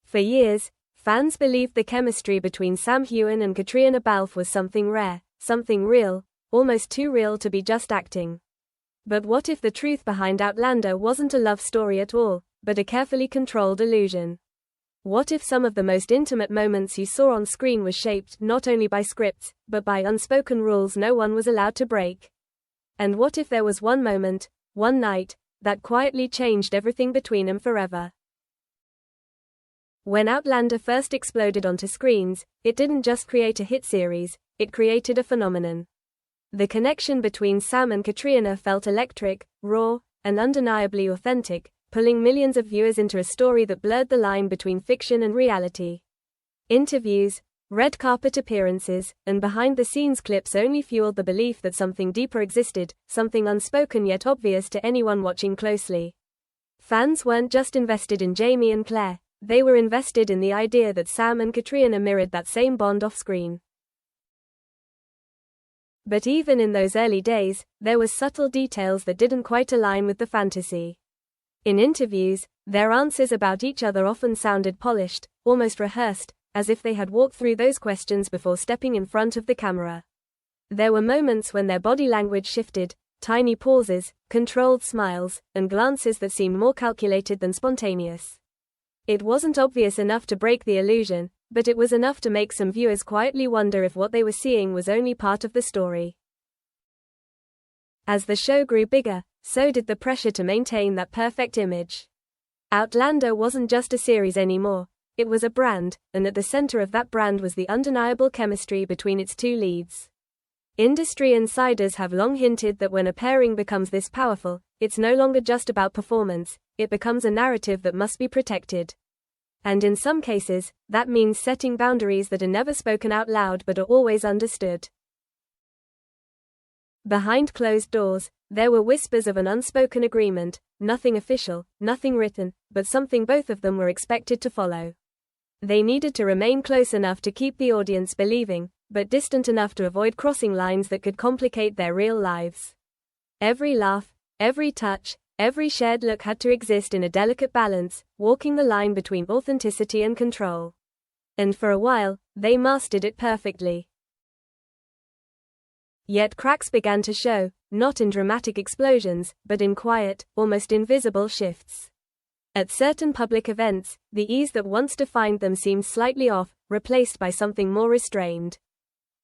For years, fans believed the chemistry between Heughan and Caitríona Balfe was something rare, something real, almost too real to be just acting. But what if the truth behind Outlander wasn't a love story at all, but a carefully controlled illusion? What if some of the most intimate moments you saw on screen were shaped not only by scripts, but by unspoken rules no one was allowed to break? And what if there was one moment, one night, that quietly changed everything between them forever? When Outlander first exploded onto screens, it didn't just create a hit series, it created a phenomenon. The connection between Sam and Caitríona felt electric, raw, and undeniably authentic, pulling millions of viewers into a story that blurred the line between fiction and reality. Interviews, red carpet appearances, and behind-the-scenes clips only fueled the belief that something deeper existed, something unspoken yet obvious to anyone watching closely. Fans weren't just invested in Jamie and Claire, they were invested in the idea that Sam and Caitríona mirrored that same bond off-screen. But even in those early days, there was subtle details that didn't quite align with the fantasy. In interviews, their answers about each other often sounded polished, almost rehearsed, as if they had walked through those questions before stepping in front of the camera. There were moments when their body language shifted, tiny pauses, controlled smiles, and glances that seemed more calculated than spontaneous. It wasn't obvious enough to break the illusion, but it was enough to make some viewers quietly wonder if what they were seeing was only part of the story. As the show grew bigger, so did the pressure to maintain that perfect image. Outlander wasn't just a series anymore, it was a brand, and at the center of that brand was the undeniable chemistry between its two leads. Industry insiders have long hinted that when a pairing becomes this powerful, it's no longer just about performance, it becomes a narrative that must be protected. And in some cases, that means setting boundaries that are never spoken out loud but are always understood. Behind closed doors, there were whispers of an unspoken agreement, nothing official, nothing written, but something both of them were expected to follow. They needed to remain close enough to keep the audience believing, but distant enough to avoid crossing lines that could complicate their real lives. Every laugh, every touch, every shared look had to exist in a delicate balance, walking the line between authenticity and control. And for a while, they mastered it perfectly. Yet cracks began to show, not in dramatic explosions, but in quiet, almost invisible shifts. At certain public events, the ease that once defined them seemed slightly off, replaced by something more restrained.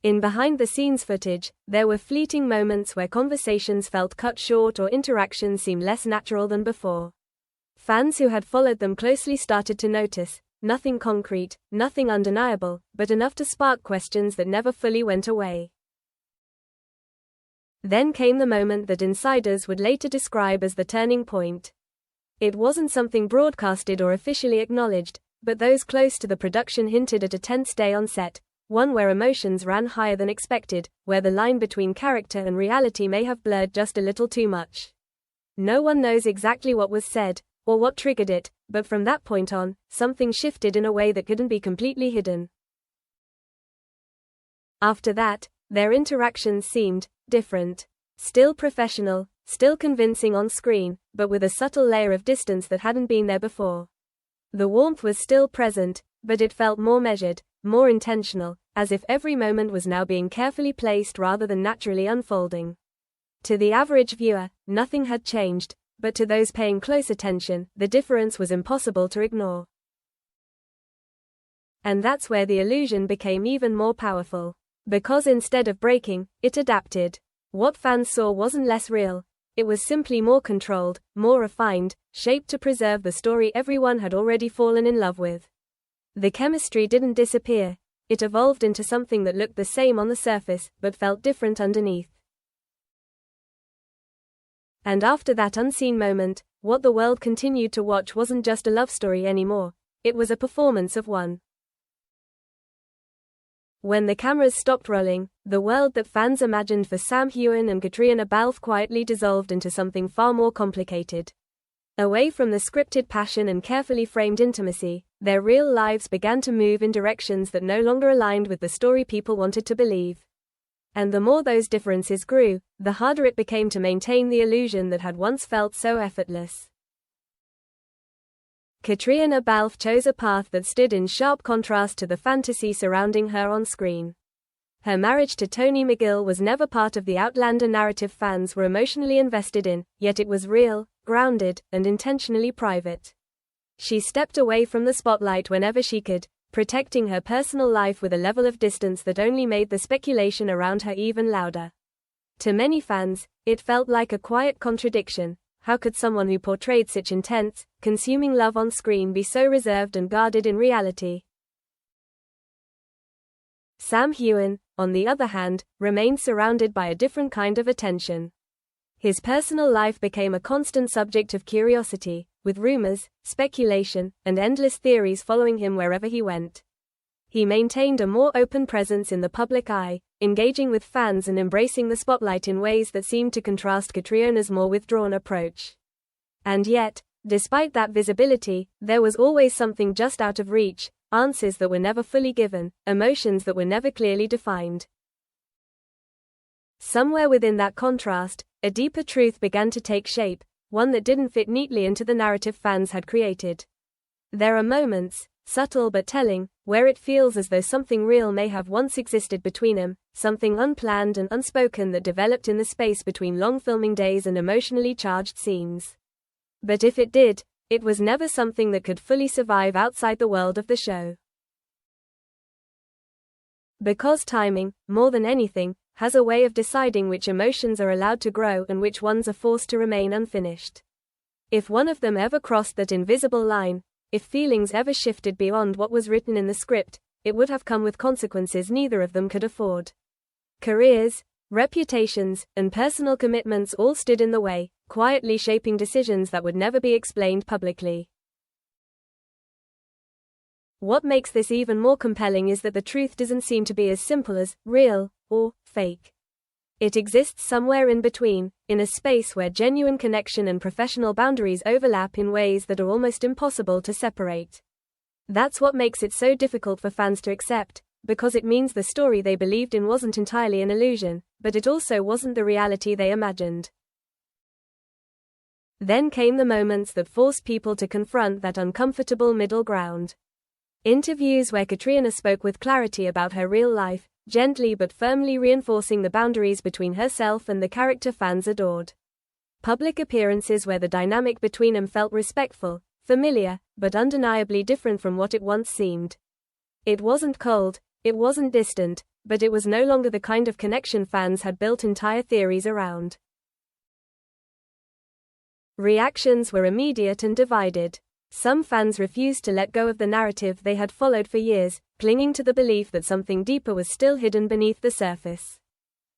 In behind-the-scenes footage, there were fleeting moments where conversations felt cut short or interactions seemed less natural than before. Fans who had followed them closely started to notice, nothing concrete, nothing undeniable, but enough to spark questions that never fully went away. Then came the moment that insiders would later describe as the turning point. It wasn't something broadcasted or officially acknowledged, but those close to the production hinted at a tense day on set, one where emotions ran higher than expected, where the line between character and reality may have blurred just a little too much. No one knows exactly what was said, or what triggered it, but from that point on, something shifted in a way that couldn't be completely hidden. After that, their interactions seemed different. Still professional, still convincing on screen, but with a subtle layer of distance that hadn't been there before. The warmth was still present, but it felt more measured, more intentional, as if every moment was now being carefully placed rather than naturally unfolding. To the average viewer, nothing had changed, but to those paying close attention, the difference was impossible to ignore. And that's where the illusion became even more powerful. Because instead of breaking, it adapted. What fans saw wasn't less real, it was simply more controlled, more refined, shaped to preserve the story everyone had already fallen in love with. The chemistry didn't disappear, it evolved into something that looked the same on the surface, but felt different underneath. And after that unseen moment, what the world continued to watch wasn't just a love story anymore, it was a performance of one. When the cameras stopped rolling, the world that fans imagined for Heughan and Caitríona Balfe quietly dissolved into something far more complicated. Away from the scripted passion and carefully framed intimacy, their real lives began to move in directions that no longer aligned with the story people wanted to believe. And the more those differences grew, the harder it became to maintain the illusion that had once felt so effortless. Caitríona Balfe chose a path that stood in sharp contrast to the fantasy surrounding her on screen. Her marriage to Tony McGill was never part of the Outlander narrative fans were emotionally invested in, yet it was real, grounded, and intentionally private. She stepped away from the spotlight whenever she could, protecting her personal life with a level of distance that only made the speculation around her even louder. To many fans, it felt like a quiet contradiction. How could someone who portrayed such intense, consuming love on screen be so reserved and guarded in reality? Sam Heughan, on the other hand, remained surrounded by a different kind of attention. His personal life became a constant subject of curiosity, with rumors, speculation, and endless theories following him wherever he went. He maintained a more open presence in the public eye, engaging with fans and embracing the spotlight in ways that seemed to contrast Caitríona's more withdrawn approach. And yet, despite that visibility, there was always something just out of reach, answers that were never fully given, emotions that were never clearly defined. Somewhere within that contrast, a deeper truth began to take shape, one that didn't fit neatly into the narrative fans had created. There are moments, subtle but telling, where it feels as though something real may have once existed between them, something unplanned and unspoken that developed in the space between long filming days and emotionally charged scenes. But if it did, it was never something that could fully survive outside the world of the show. Because timing, more than anything, has a way of deciding which emotions are allowed to grow and which ones are forced to remain unfinished. If one of them ever crossed that invisible line, if feelings ever shifted beyond what was written in the script, it would have come with consequences neither of them could afford. Careers, reputations, and personal commitments all stood in the way, quietly shaping decisions that would never be explained publicly. What makes this even more compelling is that the truth doesn't seem to be as simple as real or fake. It exists somewhere in between, in a space where genuine connection and professional boundaries overlap in ways that are almost impossible to separate. That's what makes it so difficult for fans to accept, because it means the story they believed in wasn't entirely an illusion, but it also wasn't the reality they imagined. Then came the moments that forced people to confront that uncomfortable middle ground. Interviews where Caitríona spoke with clarity about her real life, gently but firmly reinforcing the boundaries between herself and the character fans adored. Public appearances where the dynamic between them felt respectful, familiar, but undeniably different from what it once seemed. It wasn't cold, it wasn't distant, but it was no longer the kind of connection fans had built entire theories around. Reactions were immediate and divided. Some fans refused to let go of the narrative they had followed for years, clinging to the belief that something deeper was still hidden beneath the surface.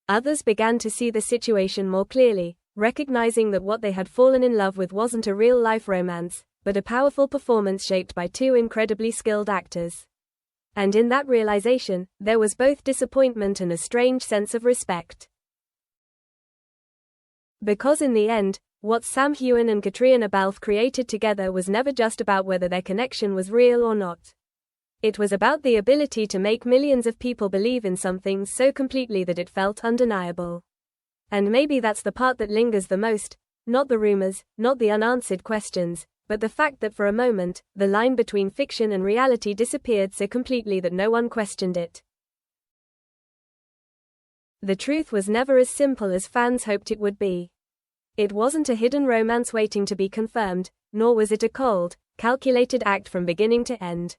Others began to see the situation more clearly, recognizing that what they had fallen in love with wasn't a real-life romance, but a powerful performance shaped by two incredibly skilled actors. And in that realization, there was both disappointment and a strange sense of respect. Because in the end, what Sam Heughan and Caitríona Balfe created together was never just about whether their connection was real or not. It was about the ability to make millions of people believe in something so completely that it felt undeniable. And maybe that's the part that lingers the most, not the rumors, not the unanswered questions, but the fact that for a moment, the line between fiction and reality disappeared so completely that no one questioned it. The truth was never as simple as fans hoped it would be. It wasn't a hidden romance waiting to be confirmed, nor was it a cold, calculated act from beginning to end.